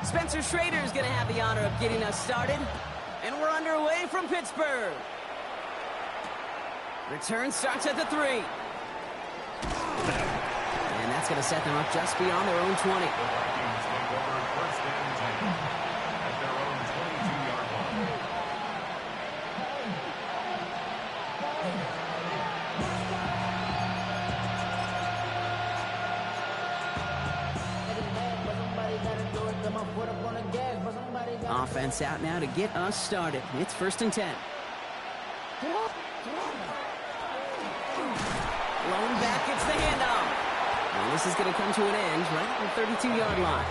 Spencer Schrader is going to have the honor of getting us started. And we're underway from Pittsburgh. Return starts at the 3. And that's going to set them up just beyond their own 20. Offense out now to get us started. It's 1st and 10. Blown back, it's the handoff. And this is going to come to an end right at the 32-yard line.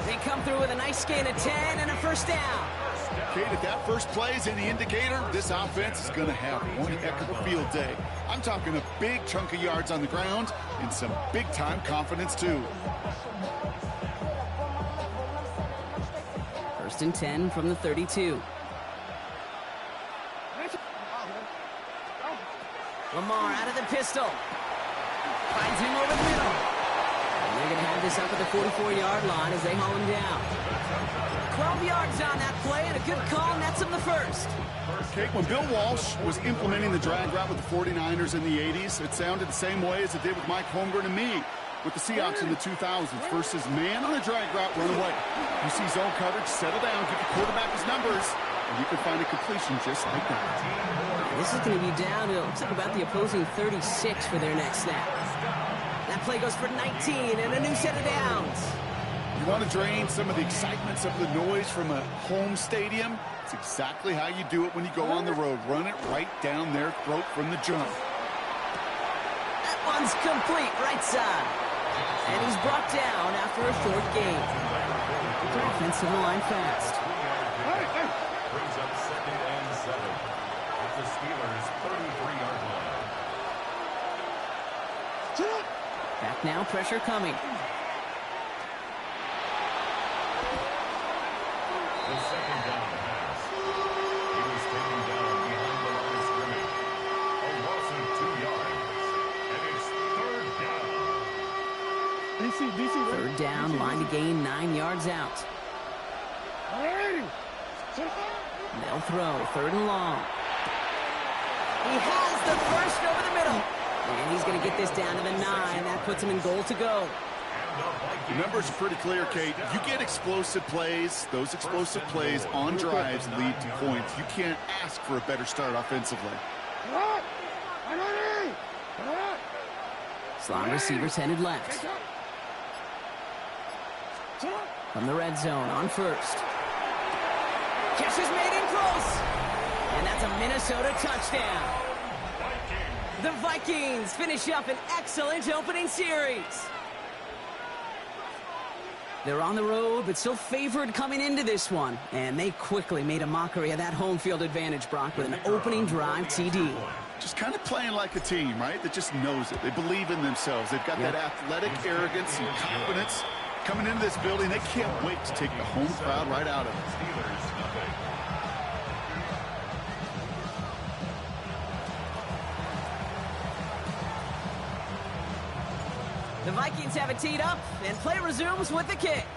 They come through with a nice gain of 10 and a 1st down. Kate, if that first play is any indicator, this offense is going to have one heck of a field day. I'm talking a big chunk of yards on the ground and some big-time confidence, too. 1st and 10 from the 32. Lamar out of the pistol. Finds him over the middle. And they're going to have this up at the 44-yard line as they haul him down. 12 yards on that play, and a good call nets him the 1st. Kate, when Bill Walsh was implementing the drag route with the 49ers in the 80s, it sounded the same way as it did with Mike Holmgren and me with the Seahawks in the 2000s versus man on a drag route, run away. You see zone coverage, settle down, give the quarterback his numbers, and you can find a completion just like that. This is going to be down to, it looks like about the opposing 36 for their next snap. That play goes for 19 and a new set of downs. You want to drain some of the excitement, some of the noise from a home stadium? It's exactly how you do it when you go on the road. Run it right down their throat from the jump. That one's complete, right side. And he's brought down after a short gain. The offensive line fast. Brings up 2nd and 7 at the Steelers' 33-yard line. Back now, pressure coming. The 2nd down pass. He was taken down behind the line of scrimmage. A loss of 2 yards. And it's 3rd down. 3rd down, line to gain 9 yards out. They'll throw, 3rd and long. He has the 1st over the middle. And he's going to get this down to the 9. That puts him in goal to go. The numbers are pretty clear, Kate. You get explosive plays. Those explosive plays on drives lead to points. You can't ask for a better start offensively. Slot receivers headed left. From the red zone on 1st. Catch is made in close. And that's a Minnesota touchdown. The Vikings finish up an excellent opening series. They're on the road, but still favored coming into this one. And they quickly made a mockery of that home field advantage, Brock, with an opening drive TD. Just kind of playing like a team, right? That just knows it. They believe in themselves. They've got that athletic arrogance and confidence. Coming into this building, they can't wait to take the home crowd right out of it. The Vikings have it teed up, and play resumes with the kick.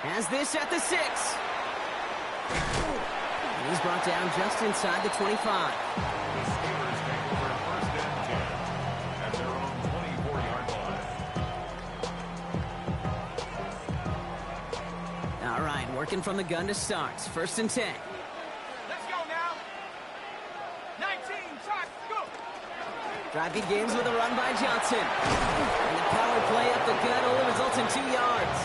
Has this at the 6. And he's brought down just inside the 25. The Steelers take over 1st and 10 at their own 24-yard line. All right, working from the gun to start. 1st and 10. Let's go now. 19, shot, go. Drive begins with a run by Johnson. And the power play up the gut only results in 2 yards.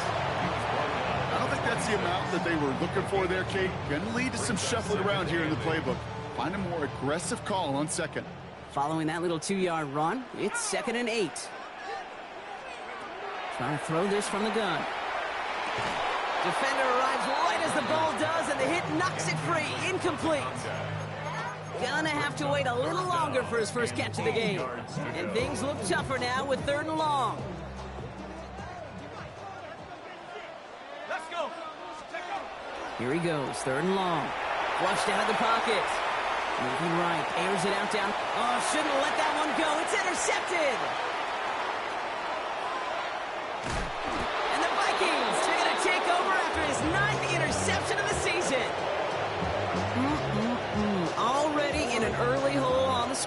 I don't think that's the amount that they were looking for there, Kate. Going to lead to some shuffling around here in the playbook. Find a more aggressive call on 2nd. Following that little 2-yard run, it's 2nd and 8. Trying to throw this from the gun. Defender arrives right as the ball does, and the hit knocks it free. Incomplete. Gonna have to wait a little longer for his first catch of the game. And things look tougher now with 3rd and long. Let's go. Here he goes, 3rd and long. Flushed out of the pocket. Moving right, airs it out down. Oh, shouldn't have let that one go. It's intercepted.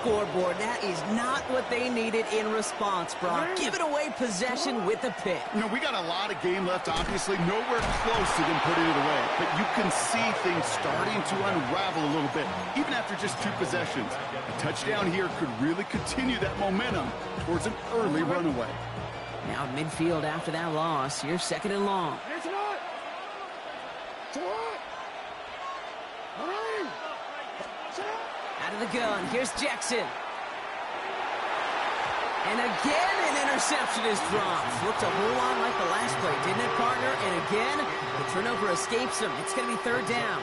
scoreboard. That is not what they needed in response, Brock. Giving away possession with a pick. You know, we got a lot of game left, obviously. Nowhere close to them putting it away. But you can see things starting to unravel a little bit, even after just 2 possessions. A touchdown here could really continue that momentum towards an early runaway. Now at midfield after that loss. Here's 2nd and long. Out of the gun. Here's Jackson. And again, an interception is dropped. Looked a whole lot like the last play, didn't it, partner? And again, the turnover escapes him. It's going to be 3rd down.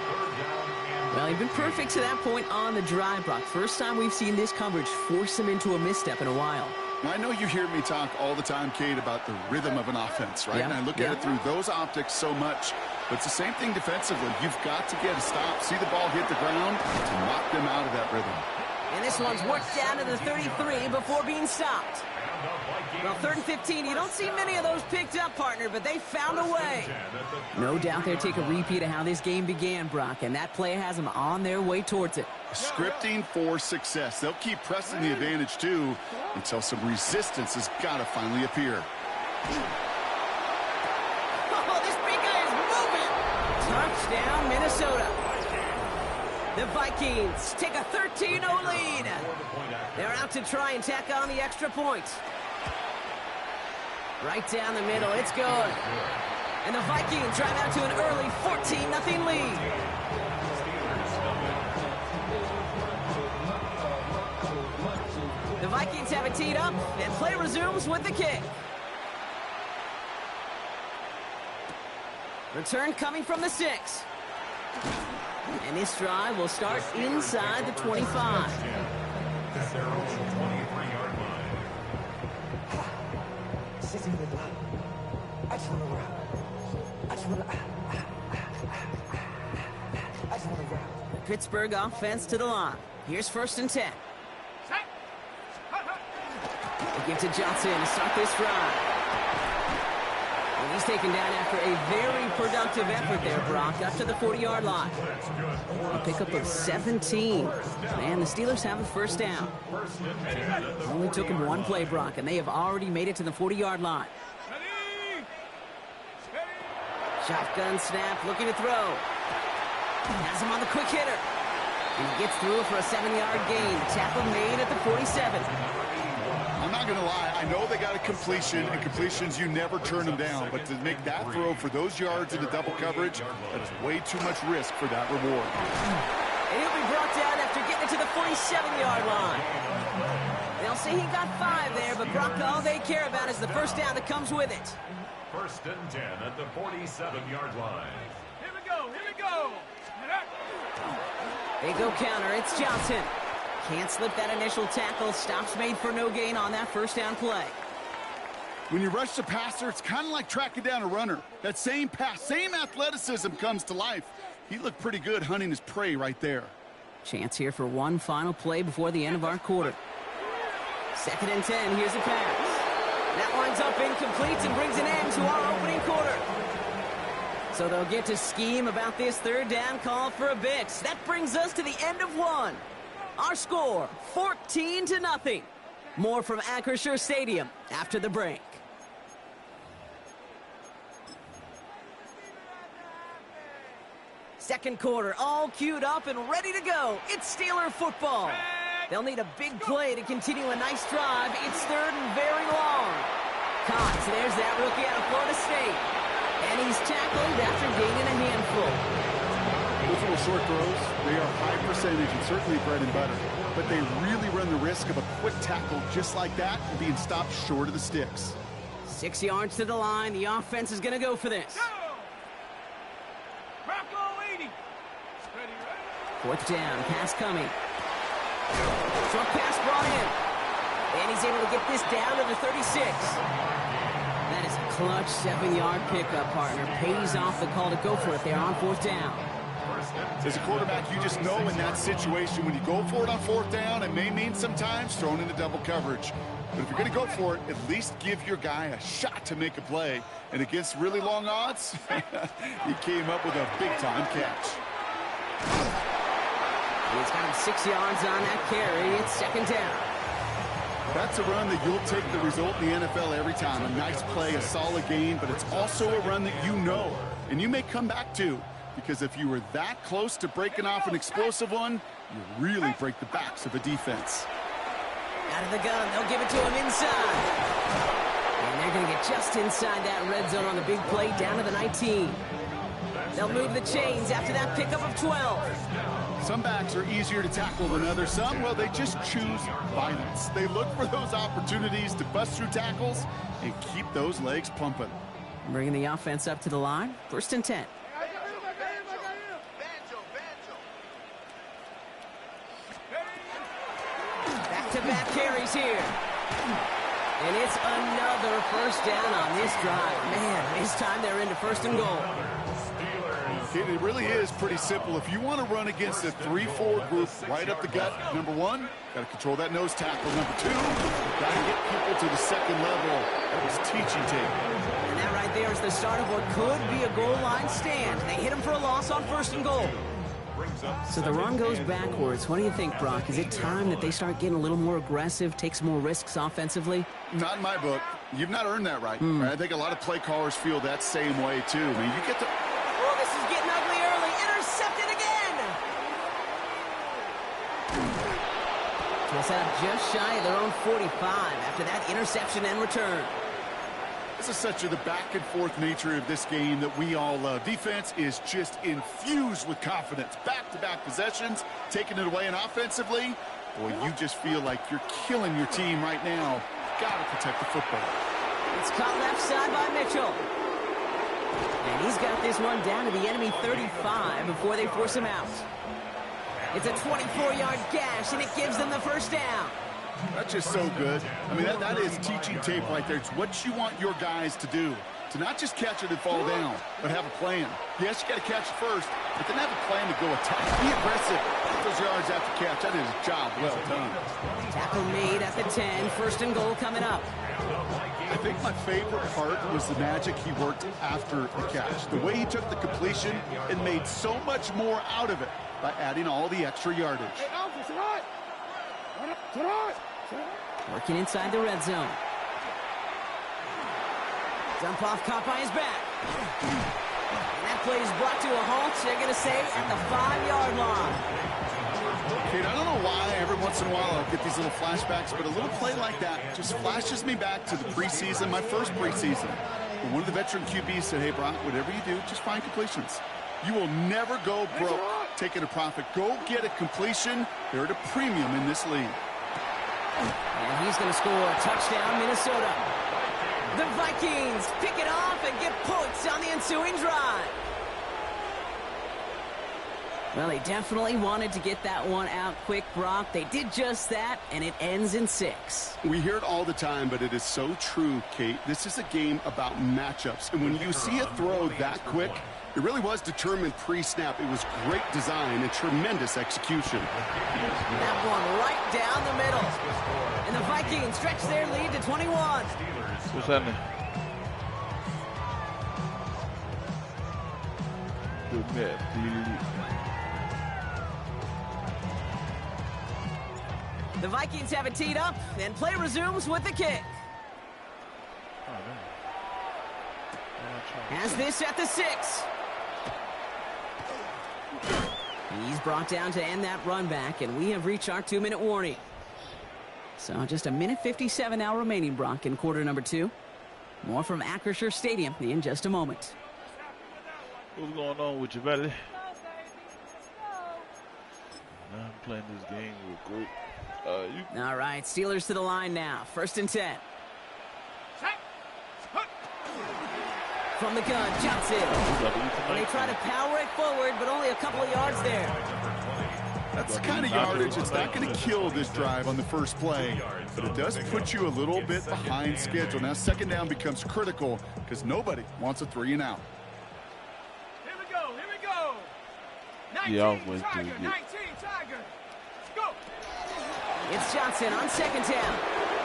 Well, he's been perfect to that point on the drive, Brock. First time we've seen this coverage force him into a misstep in a while. I know you hear me talk all the time, Kate, about the rhythm of an offense, right? Yeah. And I look at it through those optics so much. But it's the same thing defensively. You've got to get a stop, see the ball hit the ground to knock them out of that rhythm. And this one's worked down to the 33 before being stopped. Well, 3rd and 15, you don't see many of those picked up, partner, but they found a way. No doubt they'll take a repeat of how this game began, Brock, and that play has them on their way towards it. Scripting for success. They'll keep pressing the advantage, too, until some resistance has got to finally appear. Oh, this big guy is moving. Touchdown, Minnesota. The Vikings take a 13-0 lead. They're out to try and tack on the extra point. Right down the middle, it's good. And the Vikings drive out to an early 14-0 lead. The Vikings have it teed up, and play resumes with the kick. Return coming from the 6. And this drive will start inside the 25. At their own 23-yard line. I just want to run. I just want to run. The Pittsburgh offense to the line. Here's 1st and 10. They give to Johnson to start this drive. And he's taken down after a very productive effort there, Brock, up to the 40-yard line. A pickup of 17. Man, the Steelers have a 1st down. Only took him 1 play, Brock, and they have already made it to the 40-yard line. Shotgun snap, looking to throw. Has him on the quick hitter. And he gets through for a 7-yard gain. Tackle made at the 47. I'm not going to lie. I know they got a completion, and completions, you never turn them down. But to make that throw for those yards into double coverage, that is way too much risk for that reward. And he'll be brought down after getting it to the 47-yard line. They'll say he got 5 there, but Brock, all they care about is the 1st down that comes with it. 1st and 10 at the 47-yard line. Here we go, here we go. They go counter, it's Johnson. Can't slip that initial tackle. Stops made for no gain on that 1st down play. When you rush the passer, it's kind of like tracking down a runner. That same pass, same athleticism comes to life. He looked pretty good hunting his prey right there. Chance here for one final play before the end of our quarter. 2nd and 10, here's a pass. That lines up incomplete and brings an end to our opening quarter. So they'll get to scheme about this 3rd down call for a bit. That brings us to the end of 1. Our score, 14-0. More from Acrisure Stadium after the break. Second quarter, all queued up and ready to go. It's Steeler football. They'll need a big play to continue a nice drive. It's 3rd and very long. Caught. There's that rookie out of Florida State. And he's tackled after gaining a handful. Those little short throws, they are high percentage and certainly bread and butter. But they really run the risk of a quick tackle just like that and being stopped short of the sticks. 6 yards to the line. The offense is going to go for this. Bronco 80. 4th down. Pass coming. Short pass brought in. And he's able to get this down to the 36. That is a clutch 7-yard pickup, partner. Pays off the call to go for it there on 4th down. As a quarterback, you just know in that situation, when you go for it on 4th down, it may mean sometimes thrown into double coverage. But if you're going to go for it, at least give your guy a shot to make a play. And against really long odds, he came up with a big-time catch. He's got him 6 yards on that carry. It's second down. That's a run that you'll take the result in the NFL every time. A nice play, a solid gain, but it's also a run that you know and you may come back to, because if you were that close to breaking off an explosive one, you really break the backs of a defense. Out of the gun, they'll give it to him inside. And they're going to get just inside that red zone on the big play, down to the 19. They'll move the chains after that pickup of 12. Some backs are easier to tackle than others. Some, well, they just choose violence. They look for those opportunities to bust through tackles and keep those legs pumping. Bringing the offense up to the line. First and 10. Back-to-back carries here. And it's another first down on this drive. Man, this time they're into first and goal. It really is pretty simple. If you want to run against a 3-4 group right up the gut, number one, got to control that nose tackle. Number two, got to get people to the second level. That was teaching tape. And that right there is the start of what could be a goal line stand. They hit him for a loss on first and goal. So the run goes backwards. What do you think, Brock? Is it time that they start getting a little more aggressive, take some more risks offensively? Not in my book. You've not earned that right. I think a lot of play callers feel that same way, too. I mean, you get to... Oh, this is getting ugly early. Intercepted again! They'll set up just shy of their own 45 after that interception and return. This is such the back-and-forth nature of this game that we all love. Defense is just infused with confidence. Back-to-back possessions, taking it away, and offensively, boy, you just feel like you're killing your team right now. Got to protect the football. It's caught left side by Mitchell. And he's got this one down to the enemy 35 before they force him out. It's a 24-yard gash, and it gives them the first down. That's just so good. I mean, that is teaching tape right there. It's what you want your guys to do. To not just catch it and fall down, but have a plan. Yes, you got to catch it first, but then have a plan to go attack. Be aggressive. Get those yards after catch. That is a job well done. Tackle made at the 10. First and goal coming up. I think my favorite part was the magic he worked after the catch. The way he took the completion and made so much more out of it by adding all the extra yardage. Working inside the red zone. Dump off caught by his back. And that play is brought to a halt, they're going to say, at the 5-yard line. Kate, I don't know why every once in a while I'll get these little flashbacks, but a little play like that just flashes me back to the preseason, my first preseason. When one of the veteran QBs said, hey, Brock, whatever you do, just find completions. You will never go broke taking a profit. Go get a completion. They're at a premium in this league. And he's going to score a touchdown, Minnesota. The Vikings pick it off and get points on the ensuing drive. Well, they definitely wanted to get that one out quick, Brock. They did just that, and it ends in 6. We hear it all the time, but it is so true, Kate. This is a game about matchups. And when you see a throw that quick, it really was determined pre-snap. It was great design and tremendous execution. That one right down the middle. And the Vikings stretch their lead to 21. What's happening? The Vikings have it teed up, and play resumes with the kick. Has this at the 6. He's brought down to end that run back, and we have reached our 2-minute warning. So just a minute 57 now remaining, Brock, in quarter number 2. More from Acrisure Stadium in just a moment. What's going on with you, buddy? I'm playing this game real quick. All right, Steelers to the line now. First and 10. From the gun, Johnson. And they try to power it forward, but only a couple of yards there. That's the kind of yardage that's not going to kill this drive on the first play, but it does put you a little bit behind schedule. Now, second down becomes critical because nobody wants a 3 and out. Here we go, here we go. 19 Yeah, I always do Tiger, it. 19 Tiger. Go. It's Johnson on second down.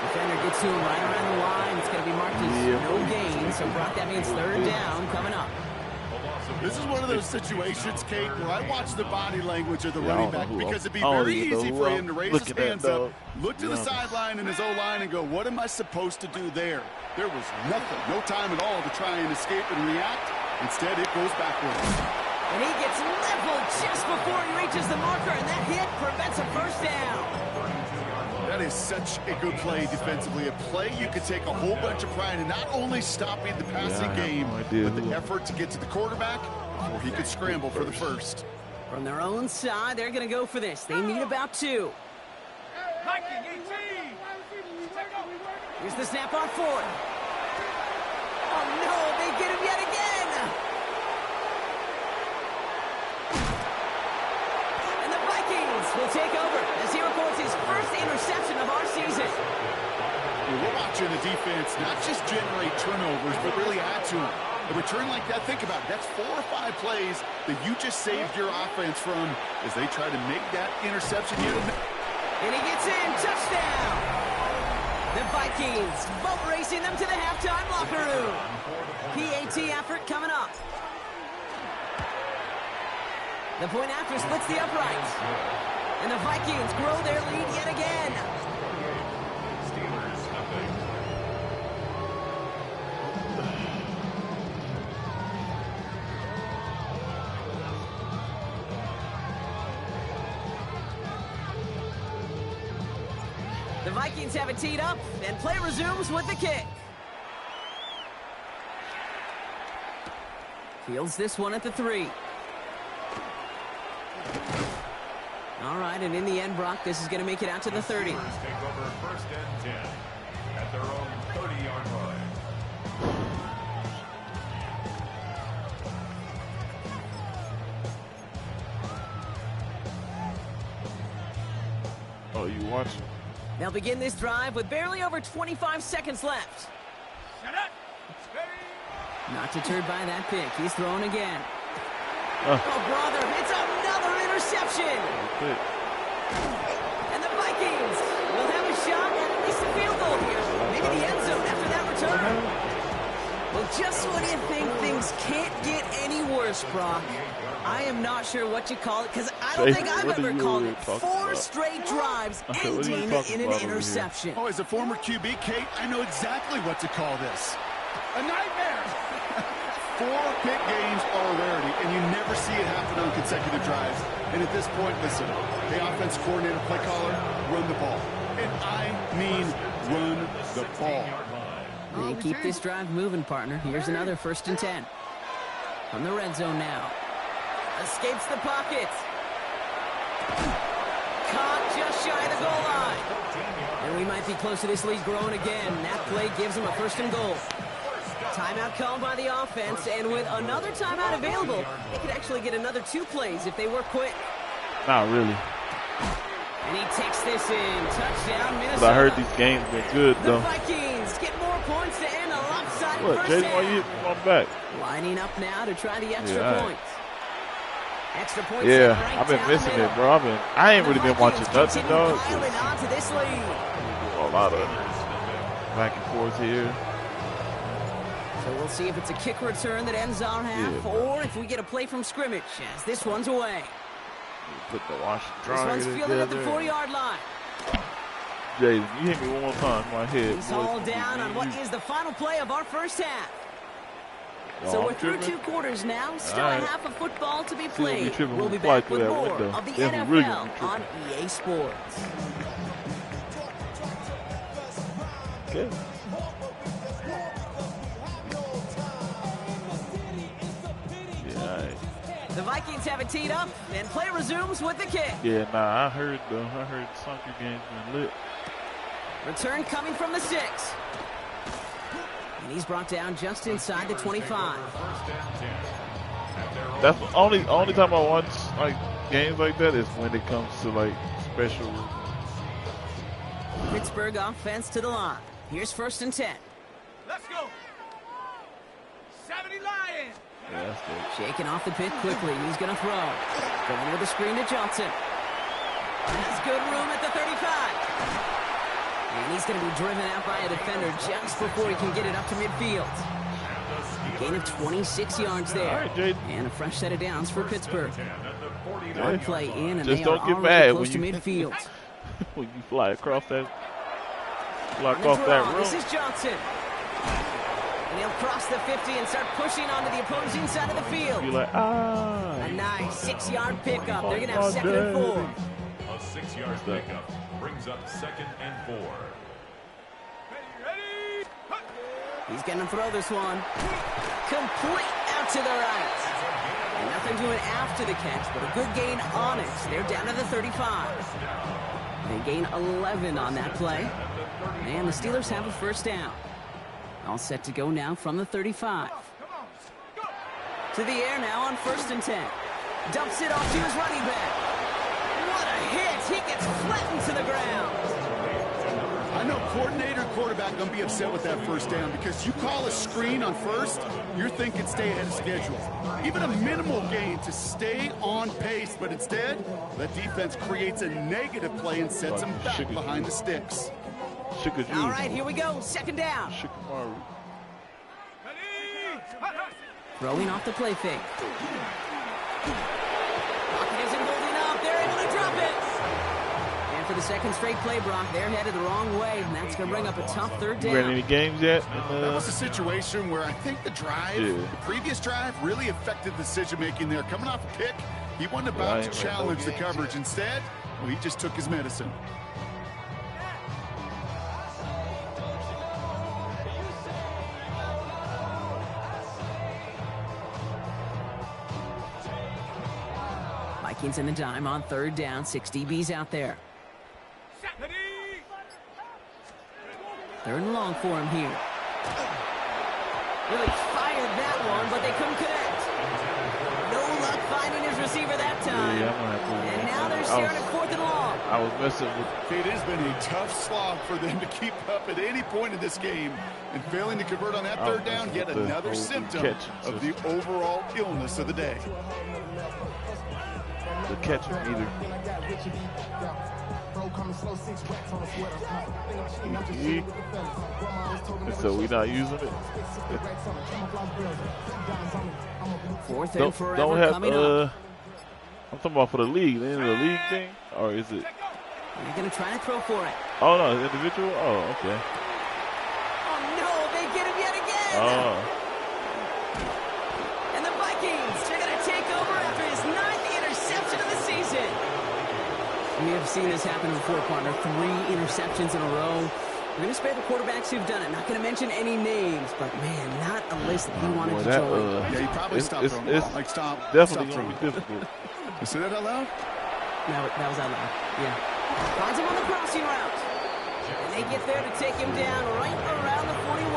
Defender gets to him right around the line. It's going to be marked as no gain. So, Brock, that means third down coming up. A loss This is one of those situations, Kate, where I watch the body language of the running back because it'd be very easy for him to raise his hands up, look to the sideline and his O-line and go, what am I supposed to do there? There was nothing, no time at all to try and escape and react. Instead, it goes backwards. And he gets leveled just before he reaches the marker, and that hit prevents a first down. That is such a good play defensively. A play you could take a whole bunch of pride in, not only stopping the passing game, but the effort to get to the quarterback before he could scramble for the first. From their own side, they're going to go for this. They need about 2. Viking 18. Here's the snap on 4th. Oh, no, they get him yet again. And the Vikings will take over as he records his first interception of our season. We're watching the defense not just generate turnovers, but really add to them. A return like that, think about it. That's 4 or 5 plays that you just saved your offense from as they try to make that interception. And he gets in. Touchdown. The Vikings boat racing them to the halftime locker room. PAT effort coming up. The point after splits the uprights. And the Vikings grow their lead yet again. The Vikings have it teed up, and play resumes with the kick. Fields this one at the 3. All right, and in the end, Brock, this is going to make it out to the 30. Take over first and 10 at their own 30-yard line. Oh, you watching? They'll begin this drive with barely over 25 seconds left. Shut up. Not deterred by that pick. He's throwing again. Oh. Oh, brother, it's another interception. And the Vikings will have a shot at least a field goal here. Maybe the end zone after that return. Well, just when you think things can't get any worse, Brock, I am not sure what you call it, because I don't think I've ever called it 4 straight drives ending in an interception. Oh, as a former QB, Kate, I know exactly what to call this. A nightmare. 4 pick games are a rarity, and you never see it happen on consecutive drives. And at this point, listen, the offense coordinator, play caller, run the ball. And I mean run the ball. They keep this drive moving, partner. Here's another 1st and 10. From the red zone now. Escapes the pocket. Caught just shy of the goal line. And we might be close to this lead growing again. That play gives them a 1st and goal. Timeout called by the offense, and with another timeout available, they could actually get another 2 plays if they work quick. Not really. And he takes this in. Touchdown, Minnesota. I heard these games been good, The though. Vikings get more points to end a lopsided What, first Jason, why you half. going back? Lining up now to try the extra Yeah, points. Extra points. Yeah, right I've been down the missing middle. it, bro. I ain't The really been watching Vikings nothing, continue dog. piling on to this lead. A lot of back and forth here. So we'll see if it's a kick return that ends our half, or if we get a play from scrimmage, as this one's away. Put the Washington This Triangle one's fielded at the together. 4-yard line. Jason, you hit me one more time in my head. He's boy. hauled down on what is the final play of our first half. Oh, So I'm we're through tripping? 2 quarters now. Still All right. a half of football to be See what we played. tripping We'll when be we fly back through with that more window. of the Then we really gonna NFL be on EA Sports. Okay. Yeah, all right. The Vikings have it teed up, and play resumes with the kick. Yeah, nah, I heard soccer games been lit. Return coming from the 6. And he's brought down just inside the 25. That's the only time I watch like games like that is when it comes to like special. Pittsburgh offense to the line. Here's 1st and 10. Let's go. 70 Lions. Yeah, that's good. Shaking off the pit quickly. He's going to throw. Going with a screen to Johnson. Has good room at the 35. And he's going to be driven out by a defender just before he can get it up to midfield. Gain of 26 yards there. All right, Jaden. And a fresh set of downs for Pittsburgh. 10 at the 49 One play in, and Just they don't are get already mad close to when you- midfield. When you fly across that On the draw, room. this is Johnson. And he'll cross the 50 and start pushing onto the opposing side of the field. You're like, A nice 6-yard pickup. They're going to have 2nd and 4. A 6-yard pickup brings up 2nd and 4. Ready? Hut. He's going to throw this one. Complete out to the right. And nothing doing after the catch, but a good gain on it. They're down to the 35. They gain 11 on that play. And the Steelers have a first down. All set to go now from the 35. To the air now on 1st and 10. Dumps it off to his running back. What a hit! He gets flattened to the ground. I know coordinator, quarterback going to be upset with that first down because you call a screen on first, you're thinking stay ahead of schedule. Even a minimal gain to stay on pace, but instead, that defense creates a negative play and sets them back behind the sticks. All right, here we go. 2nd down. Ready? Hut, hut. Throwing off the play fake. Pocket isn't holding up. They're able to drop it. And for the 2nd straight play, Brock, they're headed the wrong way, and that's going to bring up a tough 3rd You ran down. any games yet? That was a situation where I think the drive, the previous drive, really affected decision-making there. Coming off a pick, he wasn't about to challenge the coverage. Instead, well, he just took his medicine. Vikings in the dime on 3rd down. 6 DBs out there. Ready? 3rd and long for him here. Really fired that one, but they couldn't connect. No luck finding his receiver that time. Yeah, I'm gonna have to. And now they're staring at 4th and long. I was messing with. It has been a tough slog for them to keep up at any point in this game. And failing to convert on that 3rd down, yet another symptom of the overall illness of the day. The catch either. So we not using it. 4th and forever Don't have. coming up. I'm talking about for the league. The end of the league thing, or is it? They're going to try to throw for it. Oh no, individual. Oh, okay. Oh no, they get him yet again. Oh. And the Vikings are going to take over after his 9th interception of the season. We have seen this happen before, partner. 3 interceptions in a row. We're going to spare the quarterbacks who've done it. Not going to mention any names, but man, not a list that he wanted to join. Yeah, he probably stopped throwing the ball. Like, stop. Definitely Stop going to throwing. be difficult. You say that out loud? That was out loud. Yeah. Finds him on the crossing route. And they get there to take him down right around the 41.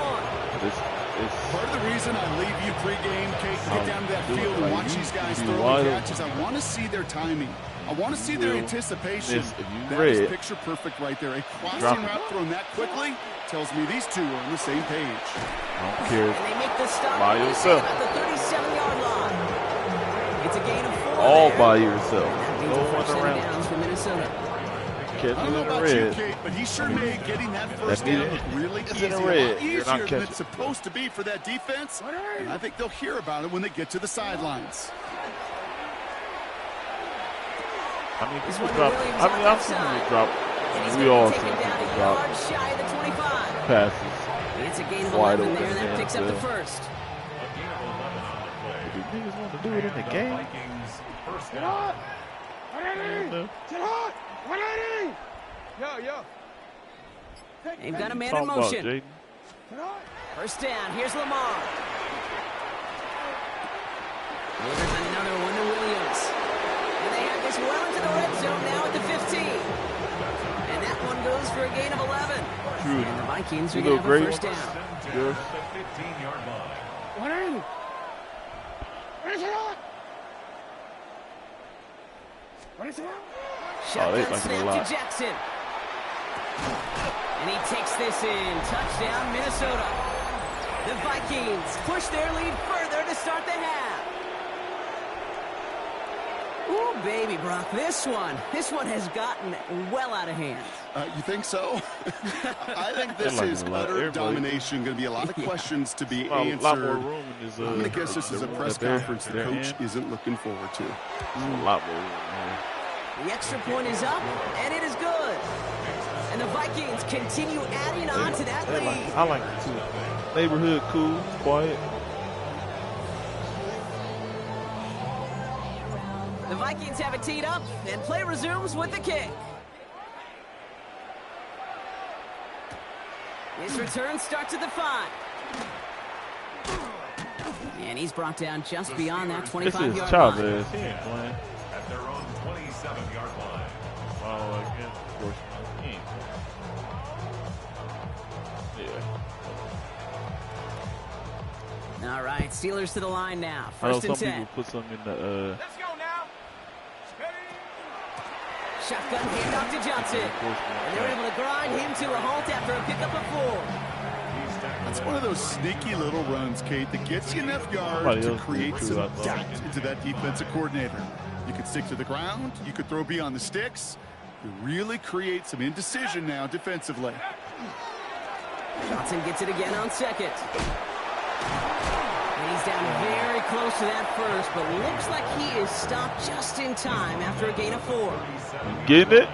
Part of the reason I leave you pregame, Kate, to get down to that field and watch these guys throw and catch is I want to see their timing. I want to see their anticipation. That is picture perfect right there. A crossing route thrown that quickly tells me these two are on the same page. I don't care. And they make the stop By yourself. at the 37-yard line. It's a gain of 4 All there. by yourself. That means No a one first set of around. downs for Minnesota. I don't know about you, Kate, but he sure made getting that first down look really easy. A lot easier than it's supposed to be for that defense. And I think they'll hear about it when they get to the sidelines. I mean, This people one drop. Williams I mean, on I've seen the people drop. And he's We going all to seen take him down people a drop yard shy of the 25. passes. It's a gain of Wide 11 there, open and that man, picks up the yeah. first. Do niggas want to do it in the game? Vikings first down. Yo. They've got a man in Talking about motion. Jaden. First down, here's Lamar. Delivers another one to Williams. And they have this well into the red zone now at the 15. And that one goes for a gain of 11. True. And the Vikings are You going look to have a great. first down. Good. The 15-yard line. Shotgun they like it a snap lot. to Jackson. And he takes this in. Touchdown, Minnesota. The Vikings push their lead further to start the half. Ooh, baby, Brock. This one has gotten well out of hand. You think so? I think this is utter domination. Going to be a lot of questions to be answered. A lot more room in this, I'm going to guess this is a press conference the coach isn't looking forward to. A lot more room here. The extra point is up, and it is good. And the Vikings continue adding on to that lead. I like it too. Neighborhood, cool, quiet. The Vikings have it teed up, and play resumes with the kick. His return starts at the 5. And he's brought down just beyond that 25-yard line. Chavez. He ain't playing. At their own 27-yard line. Wow, again, of course, he ain't playing. Yeah. All right, Steelers to the line now. I know First and some 10. people put some in the. Let's go now. Shotgun handoff to Johnson. And they're able to grind him to a halt after a pickup of 4. That's one of those sneaky little runs, Kate, that gets you enough yards to create some doubt into that defensive coordinator. You could stick to the ground. You could throw beyond the sticks. You really create some indecision now defensively. Johnson gets it again on second. And he's down very close to that first, but looks like he is stopped just in time after a gain of 4. Getting it?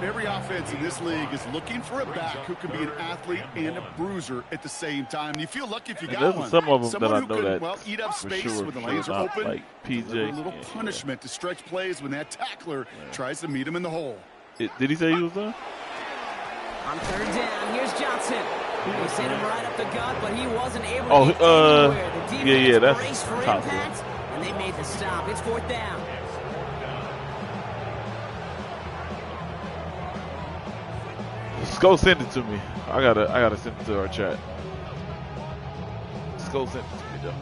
Every offense in this league is looking for a back who can be an athlete and a bruiser at the same time. And you feel lucky if you got one. Some of them Someone that I who know can, that well, eat up space sure, when the lanes are open. like PJ. A little punishment to stretch plays when that tackler tries to meet him in the hole. Did he say he was done? On third down, here's Johnson. He sent him right up the gut, but he wasn't able Oh, to get anywhere. The defense yeah, that's braced for top impact, and they made the stop. It's 4th down. Just go send it to me. I gotta send it to our chat. Just go send it to me, though.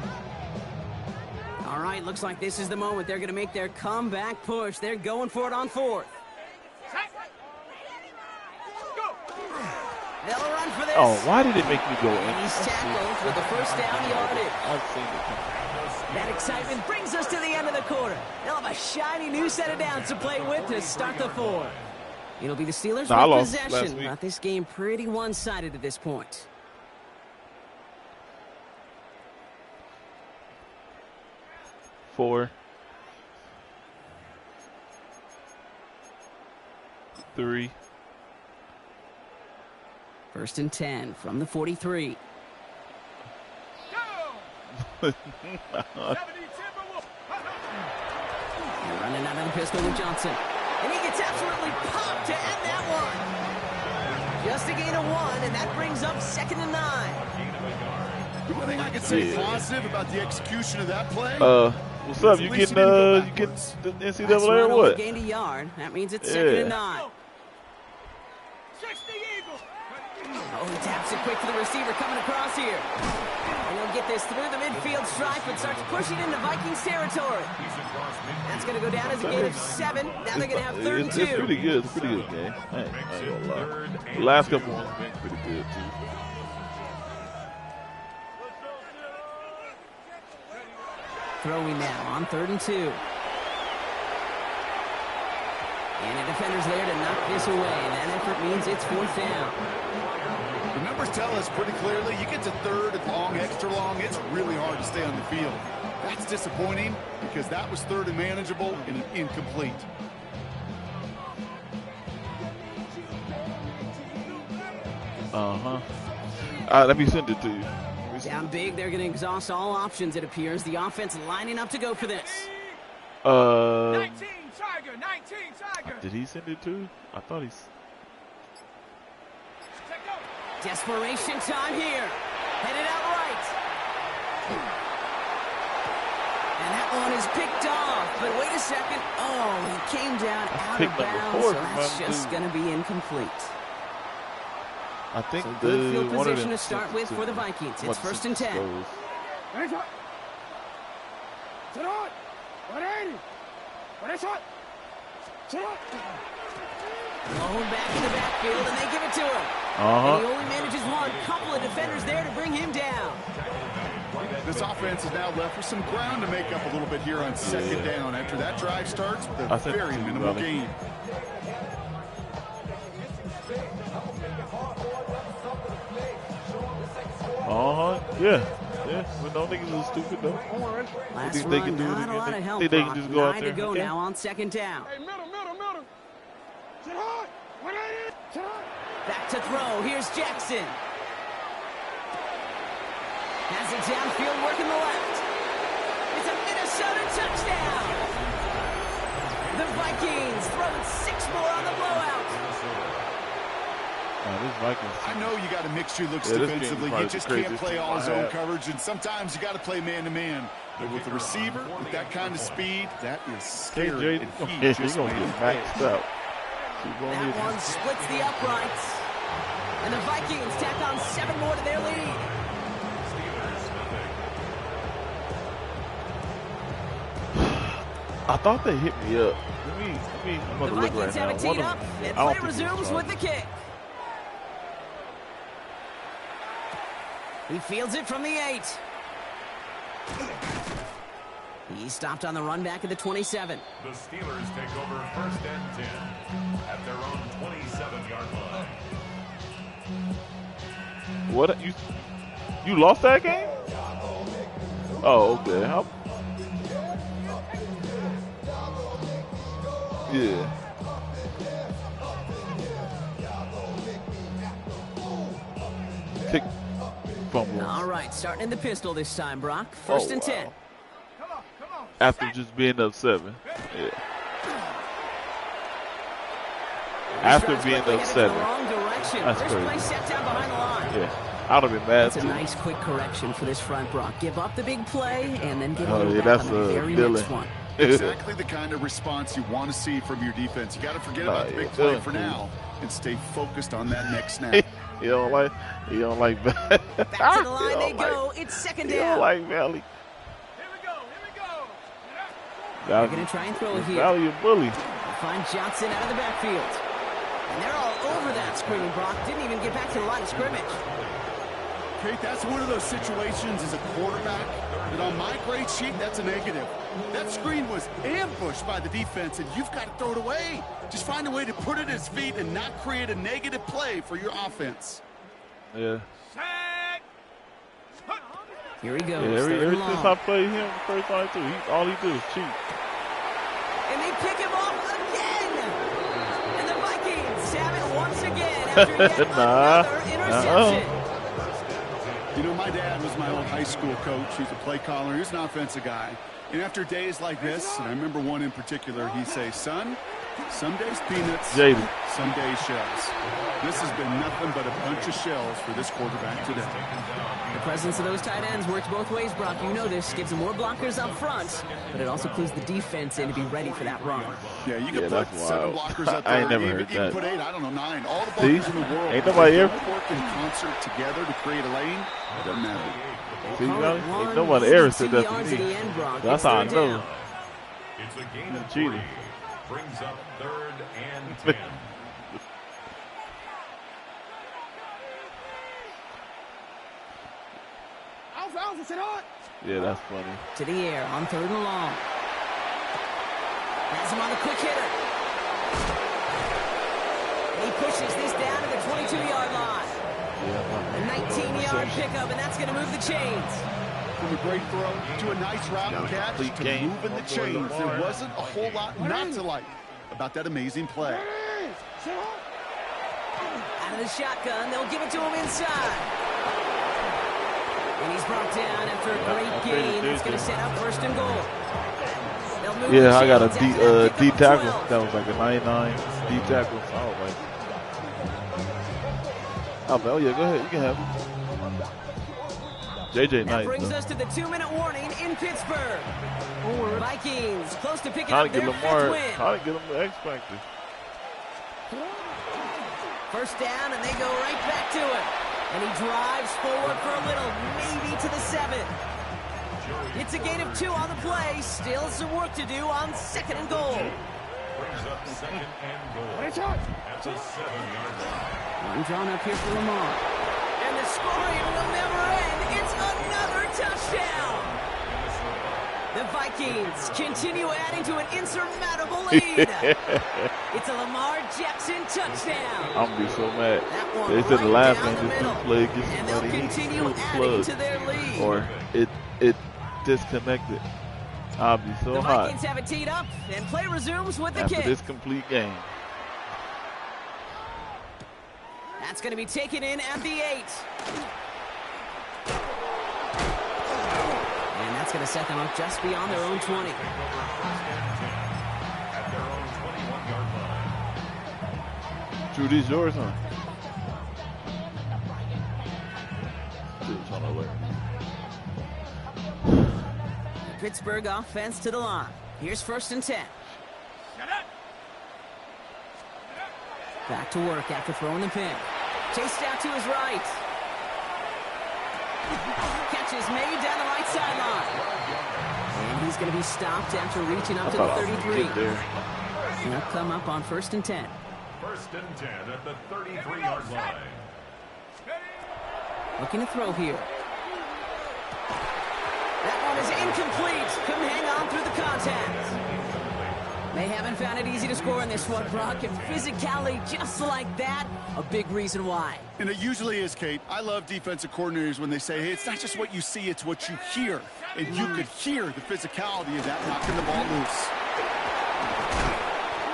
All right, looks like this is the moment. They're going to make their comeback push. They're going for it on 4th. They'll run for this. Oh, why did it make me go in? And he's tackled with the first down yardage. I've seen it. That excitement brings us to the end of the quarter. They'll have a shiny new set of downs to play with to start the 4th. It'll be the Steelers with possession, but this game pretty one-sided at this point. Four. 3. First and 10 from the 43. Go! And running out of the pistol with Johnson. And he gets absolutely popped to end that one. Just a gain of 1, and that brings up 2nd and 9. The one thing I can say positive about the execution of that play. What's up? You getting the NCAA or what? Gained a yard. That means it's 2nd and 9. 60 Eagles. Oh, he taps it quick to the receiver coming across here. And he'll get this through the midfield stripe and starts pushing into Vikings territory. That's going to go down as a gain of 7. Now they're going to have 3rd and 2. It's pretty good. It's a pretty good game. I ain't gonna lie. The last couple ones have been pretty good, too. Throwing now on 3rd and 2. And the defender's there to knock this away. And that effort means it's 4th down. The numbers tell us pretty clearly, you get to 3rd and long, extra long, it's really hard to stay on the field. That's disappointing because that was 3rd and manageable and an incomplete. Let me send it to you. Down big, they're going to exhaust all options, it appears. The offense lining up to go for this. 19 Tiger, 19 Tiger. Did he send it to you? I thought he's... Desperation time here. Headed out right. And that one is picked off. But wait a second. Oh, he came down out of bounds. So that's just going to be incomplete. I think so good field position to start with for the Vikings. It's 1st and 10. Blown back in the backfield, and they give it to him. And he only manages one. Couple of defenders there to bring him down. This offense is now left with some ground to make up a little bit here on 2nd down after that drive starts with a very minimal gain. Yeah. But no niggas is stupid though. Last Think they run, can do it not a again? lot of help. Think they can Brock. just go out 9 there to go and now on second down. Hey, middle. Sit hard. 180. Sit hard. Back to throw. Here's Jackson. Has it downfield, working the left. It's a Minnesota touchdown. The Vikings throwing 6 more on the blowout. This Vikings. I know you got to mix your looks Yeah, this defensively. game You is just probably can't the play craziest all team I zone have. coverage, and sometimes you got to play man-to-man. But with a receiver with that kind of speed, that is scary. KJ, And he he's just gonna made get it pay. maxed out. That one splits the uprights. And the Vikings tack on 7 more to their lead. I thought they hit me up. I'm The gonna look Vikings right now. have it teed up, and I don't play think it's resumes with the charged. kick. He fields it from the 8. He stopped on the run back at the 27. The Steelers take over 1st and 10 at their own 27-yard line. What you lost that game? Oh, okay. Yeah. Kick fumble. All right, starting in the pistol this time, Brock. 1st and 10. Come on. After just being up 7. Yeah. After being up Headed 7. in the wrong direction. That's First crazy. play set down behind the line. Yeah. I'd have been mad That's a too. nice quick correction for this front, Brock. Give up the big play and then get a Oh, little yeah, back that's on the very Dylan. next one. Exactly the kind of response you want to see from your defense. You got to forget about the big play for now and stay focused on that next snap. You don't like that. Back to the line they go. It's second You don't down. like Valley. Here we go. They're going to try and throw it here. Valley a bully. Find Johnson out of the backfield. And they're all over that screen, Brock. Didn't even get back to the line of scrimmage. Kate, that's one of those situations as a quarterback that on my grade sheet, that's a negative. That screen was ambushed by the defense, and you've got to throw it away. Just find a way to put it at his feet and not create a negative play for your offense. Yeah. Here he goes. Yeah, third ever and since long. I played him the first time too, all he do is cheat. And they pick him off again. And the Vikings have it once again after yet another interception. You know, my dad was my old high school coach. He's a play caller. He's an offensive guy. And after days like this, and I remember one in particular, he'd say, son, some days peanuts, Jaded. some days shells. This has been nothing but a bunch of shells for this quarterback today. The presence of those tight ends works both ways, Brock. You know this. Gives them more blockers up front, but it also clues the defense in to be ready for that run. Yeah, you can Yeah, put that's 7 wild. blockers up I there. ain't never even, heard even that. put 8, I don't know, 9. All the See? blockers in the world. Ain't nobody If they ever- don't work in concert together to create a lane. It doesn't matter. See, Call Valley? it Ain't one, nobody maybe ever 2 said that yards to at the me. end, Brock. That's It's how I third know. down. It's a gain of Cheating. 3. Brings up 3rd and 10. Alpha, sit hard. Yeah, that's funny. To the air on 3rd and long. Has him on the quick hitter. And he pushes this down to the 22-yard line. Yeah, A 19-yard pickup, and that's going to move the chains. From a great throw to a nice route and catch complete to game. moving the chains. There wasn't a whole lot not to like about that amazing play. Sit hard. Out of the shotgun, they'll give it to him inside. And he's brought down after a great gain. It's going to set up 1st and goal. They'll move Yeah, the I got a chains D, after that D pickup of tackle. 12. That was like a 99 D tackle. So I was like, oh yeah, go ahead. You can have it. JJ That Knight. brings though. us to the 2-minute warning in Pittsburgh. Vikings close to picking Trying up to their get 5th Lamar. win. Trying to get him the X Factor. 1st down, and they go right back to him. And he drives forward for a little, maybe to the 7. It's a gain of 2 on the play. Still some work to do on 2nd and goal. Brings up 2nd and goal at the 7-yard line. One drawn up here for Lamar. And the scoring will never end. It's another touchdown. The Vikings continue adding to an insurmountable lead. It's a Lamar Jackson touchdown. I'm gonna be so mad. That one They said the right last down game the this middle. play gets And some they'll money. continue He's adding plugged. to their lead. Or it disconnected. I'll be so The hot Vikings have it teed up, and play resumes with the after kick. this complete game. That's going to be taken in at the 8. And that's going to set them up just beyond their own 20. At their own 21-yard line. Judy's yours, huh? Judy's on alert. Pittsburgh offense to the line. Here's 1st and 10. Back to work after throwing the pin. Chased out to his right. Catch is made down the right sideline. And he's going to be stopped after reaching up to the 33. He'll come up on 1st and 10. 1st and 10 at the 33-yard line. Looking to throw here. That one is incomplete. Couldn't hang on through the contact. They haven't found it easy to score in this one, Brock, and physicality just like that, a big reason why. And it usually is, Kate. I love defensive coordinators when they say, hey, it's not just what you see, it's what you hear. And you could hear the physicality of that knocking the ball loose.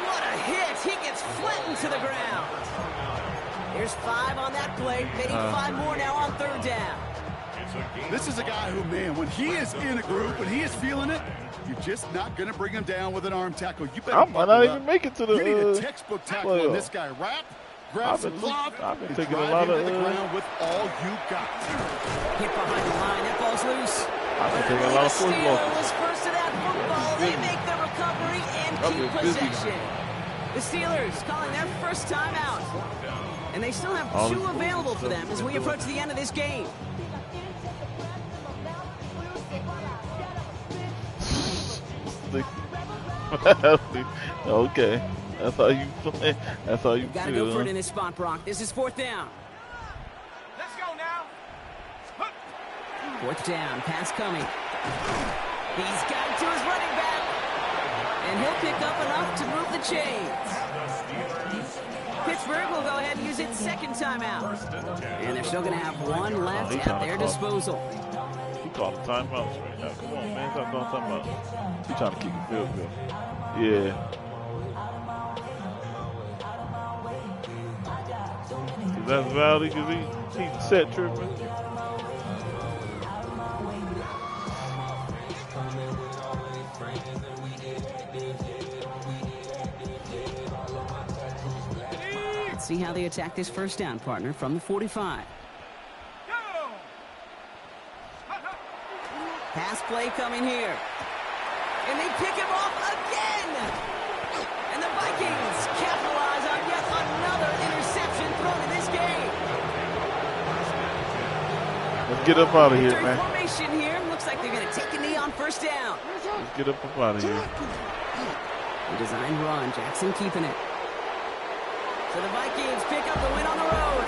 What a hit. He gets flattened to the ground. Here's 5 on that play. They need 5 more now on 3rd down. This is a guy who, man, when he is in a group, when he is feeling it, you're just not going to bring him down with an arm tackle. You better I might not even make it to the You need a textbook tackle on this guy. Wrap, grab some glove, I've been and taking a drive lot him of to the ground with all you got. Hit behind the line. That ball's loose. I've been taking a lot of The Steeler football. was first to that football. They make the recovery and I've keep been busy. possession. The Steelers calling their first time out. And they still have All 2 this available for stuff them as we approach the end of this game. Okay, that's how you play. That's how you Got to feel. go for it in this spot, Brock. This is 4th down. Let's go now. 4th down. Pass coming. He's got it to his running back. And he'll pick up enough to move the chains. Pittsburgh will go ahead and use its 2nd timeout. And they're still going to have 1 left at their disposal. He called a timeout right now. Come on, man. Stop calling timeout. He trying to kick a field goal. Yeah. That's valid because he's set tripping. Let's see how they attack this 1st down, partner, from the 45. Pass play coming here. And they pick him off again. And the Vikings capitalize on yet another interception thrown in this game. Let's get up out of here, Third man. formation here. Looks like they're going to take a knee on 1st down. Let's get up out of here. The design run. Jackson keeping it. So the Vikings pick up the win on the road.